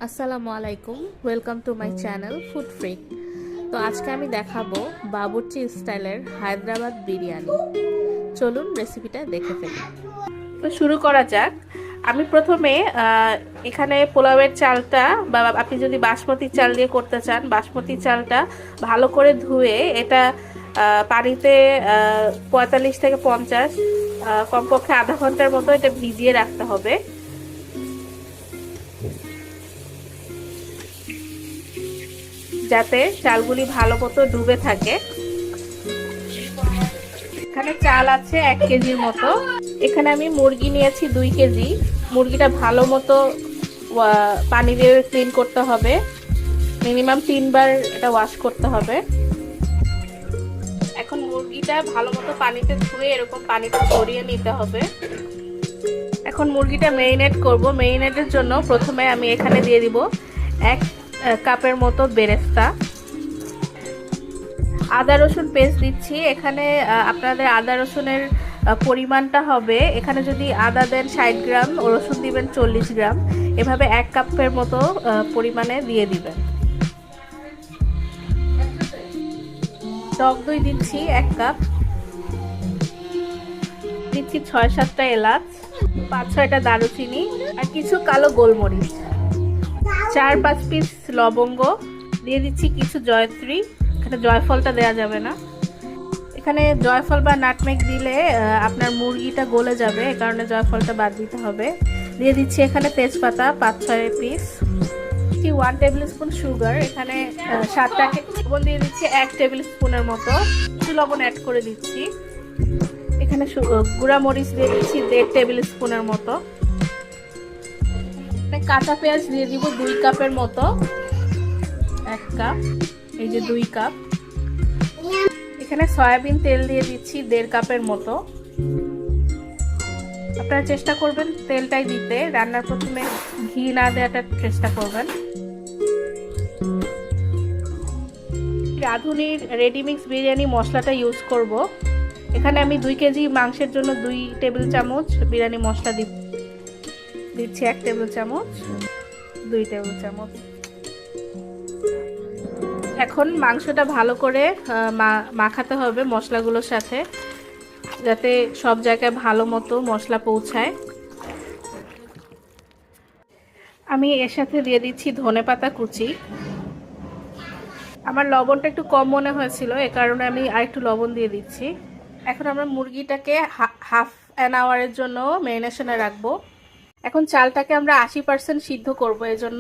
আসসালামু আলাইকুম, welcome to my channel food freak. তো আজকে আমি দেখাবো বাবুর্চি স্টাইলের হায়দ্রাবাদ বিরিয়ানি। চলুন রেসিপিটা দেখে ফেলি। তো শুরু করা যাক। আমি প্রথমে এখানে পোলাওয়ের চালটা, বা আপনি যদি বাসমতি চাল দিয়ে করতে চান, বাসমতি চালটা ভালো করে ধুয়ে এটা পানিতে 45 থেকে 50 কমপক্ষে আধা ঘন্টার মতো এটা ভিজিয়ে রাখতে হবে, যাতে চালগুলি ভালো মতো ডুবে থাকে। এখানে চাল আছে 1 কেজির মতো। এখানে আমি মুরগি নিয়েছি 2 কেজি। মুরগিটা ভালো মতো পানি দিয়ে ক্লিন করতে হবে, মিনিমাম 3 বার এটা ওয়াশ করতে হবে। এখন মুরগিটা ভালো মতো পানিতে ধুয়ে এরকম পানিটা ঝরিয়ে নিতে হবে। এখন মুরগিটা মেরিনেট করব। মেরিনেটের জন্য প্রথমে আমি এখানে দিয়ে দিব 1 কাপের মতো বেরেস্তা। আদা রসুন পেস্ট দিচ্ছি। এখানে আপনাদের আদা রসুনের পরিমাণটা হবে, এখানে যদি আদা দেন 60 গ্রাম, রসুন দিবেন 40 গ্রাম, এভাবে 1 কাপের মতো পরিমাণে দিয়ে দিবেন। টক দই দিচ্ছি 1 কাপ। দিচ্ছি 6-7টা এলাচ, 5-6টা দারুচিনি, আর কিছু কালো গোলমরিচ, 4-5 পিস লবঙ্গ দিয়ে দিচ্ছি, কিছু জয়ত্রী। এখানে জয়ফলটা দেওয়া যাবে না। এখানে জয়ফল বা নাটমেগ দিলে আপনার মুরগিটা গলে যাবে, এই কারণে জয়ফলটা বাদ দিতে হবে। দিয়ে দিচ্ছি এখানে তেজপাতা 5-6 পিস, 1 টেবিল স্পুন সুগার, এখানে 7টা লবণ দিয়ে দিচ্ছি 1 টেবিল স্পুনের মতো, কিছু লবণ অ্যাড করে দিচ্ছি। এখানে গুঁড়া মরিচ দিয়ে দিচ্ছি 1.5 টেবিল স্পুনের মতো। কাঁচা পেঁয়াজ দিয়ে দিব 2 কাপের মতো, 1 কাপ, এই যে 2 কাপ। এখানে সয়াবিন তেল দিয়ে দিচ্ছি 1.5 কাপের মতো। আপনারা চেষ্টা করবেন তেলটাই দিতে, রান্নার প্রথমে ঘি না দেওয়াটার চেষ্টা করবেন। রাঁধুনির রেডিমিক্স বিরিয়ানি মশলাটা ইউজ করব। এখানে আমি 2 কেজি মাংসের জন্য 2 টেবিল চামচ বিরিয়ানি মশলা দিচ্ছি, 1 টেবিল চামচ, 2 টেবিল চামচ। এখন মাংসটা ভালো করে মাখাতে হবে মশলাগুলোর সাথে, যাতে সব জায়গায় ভালো মতো মশলা পৌঁছায়। আমি এর সাথে দিয়ে দিচ্ছি ধনেপাতা কুচি। আমার লবণটা একটু কম মনে হয়েছিল, এ কারণে আমি আরেকটু লবণ দিয়ে দিচ্ছি। এখন আমরা মুরগিটাকে হাফ অ্যান আওয়ারের জন্য ম্যারিনেশনে রাখবো। এখন চালটাকে আমরা 80% সিদ্ধ করবো, এজন্য